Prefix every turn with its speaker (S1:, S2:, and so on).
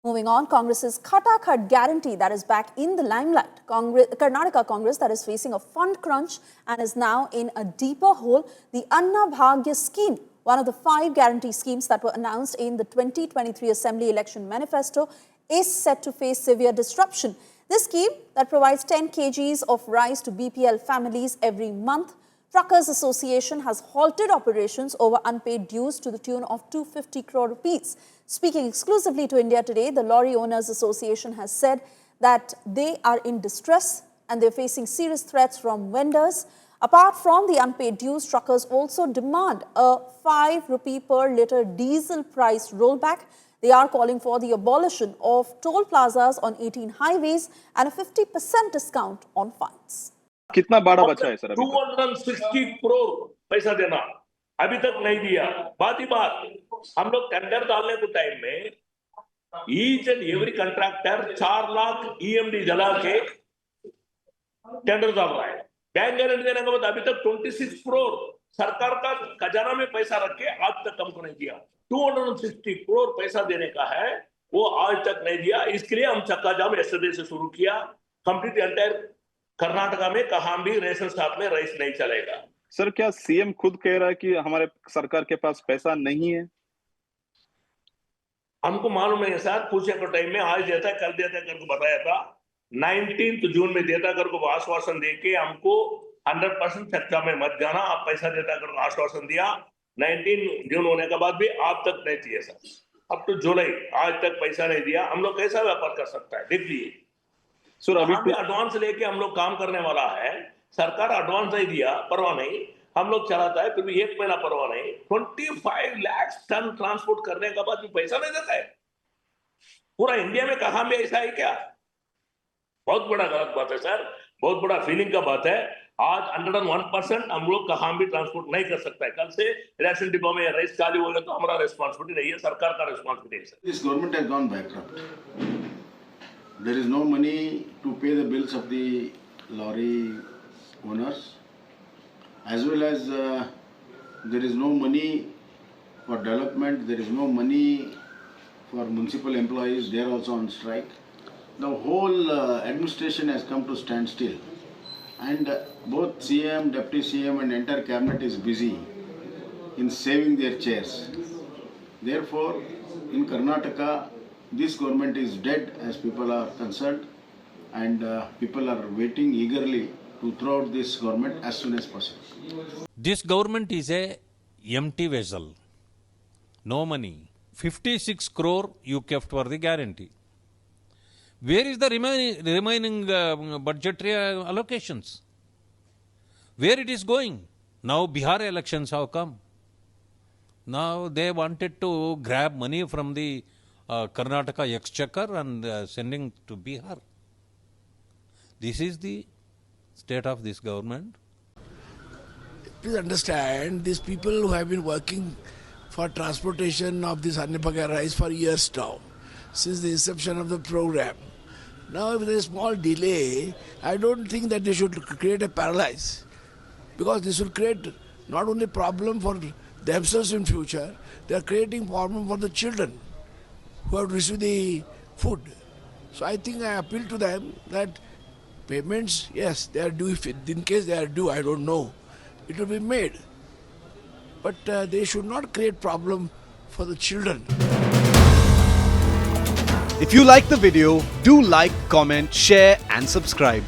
S1: Moving on, Congress's Khatakhat guarantee that is back in the limelight. Karnataka Congress that is facing a fund crunch and is now in a deeper hole. The Anna Bhagya scheme, one of the 5 guarantee schemes that were announced in the 2023 Assembly Election Manifesto, is set to face severe disruption. This scheme that provides 10 kgs of rice to BPL families every month. Truckers Association has halted operations over unpaid dues to the tune of 250 crore rupees. Speaking exclusively to India Today, the Lorry Owners Association has said that they are in distress and they're facing serious threats from vendors. Apart from the unpaid dues, truckers also demand a 5 rupee per litre diesel price rollback. They are calling for the abolition of toll plazas on 18 highways and a 50% discount on fines.
S2: कितना बाड़ा बचा है sir?
S3: 260 crore पैसा देना अभी तक नहीं दिया। बात ही बात, हम लोग टेंडर डालने के टाइम में each and every contractor 4 lakh EMD जला के टेंडर डाल रहा है। बैंक गारंटी देने के बाद अभी तक 26 करोड़ सरकार का खजाना में पैसा रख के आज तक हमको नहीं दिया। 260 करोड़ पैसा देने का है, वो आज तक नहीं दिया। इसके लिए हम चक्का जाम यस्टरडे से शुरू किया। कंप्लीट एंटायर कर्नाटका में कहां भी रेशन शॉप में राइस नहीं चलेगा।
S2: सर, क्या सीएम खुद कह रहा है कि हमारे सरकार के पास पैसा नहीं है?
S3: हमको मालूम नहीं है सर, पूछे को टाइम में आज देता है कल देता है करके बताया था। 19 जून में देता कर को आश्वासन देके हमको 100% चर्चा में मत जाना, आप पैसा देता कर आश्वासन दिया। 19 जून होने के बाद भी आप तक नहीं दिए सर। अब तो जुलाई आज तक पैसा नहीं दिया। हम लोग कैसा व्यापार कर सकता है? देख लीजिए सर, अभी एडवांस लेके हम लोग काम करने वाला है। सरकार एडवांस नहीं दिया, परवाह नहीं, हम लोग चलाता है, फिर भी 1 महीना परवाह नहीं। 25 लाख टन ट्रांसपोर्ट करने के बाद भी पैसा नहीं देता है। पूरा इंडिया में कहां भी ऐसा है क्या? बहुत बड़ा गलत बात है सर, बहुत बड़ा फीलिंग का बात है। आज 101% हम लोग कहां भी ट्रांसपोर्ट नहीं कर सकता है। कल से रेशन डिपो में राइस चालू होगा तो हमारा रिस्पॉन्सिबिलिटी नहीं है, सरकार का रिस्पॉन्सिबिलिटी है sir.
S4: This government has gone bankrupt. There is no money to pay the bills of the lorry owners, as well as there is no money for development. There is no money for municipal employees. They are also on strike. The whole administration has come to stand still, and both CM, Deputy CM, and entire cabinet is busy in saving their chairs. Therefore, in Karnataka, this government is dead as people are concerned, and people are waiting eagerly to throw out this government as soon as possible.
S5: This government is a empty vessel. No money. 56 crore you kept for the guarantee. Where is the remaining budgetary allocations? Where it is going? Now Bihar elections have come. Now they wanted to grab money from the Karnataka exchequer and sending to Bihar. This is the state of this government.
S6: Please understand, these people who have been working for transportation of this Anna Bhagya rice for years now, since the inception of the program. Now if there is a small delay, I don't think that they should create a paralysis, because this will create not only problem for themselves in future, they are creating problem for the children who have received the food. So I think I appeal to them that payments, yes, they are due. If in case they are due, I don't know, it will be made. But they should not create problem for the children.
S7: If you like the video, do like, comment, share and subscribe.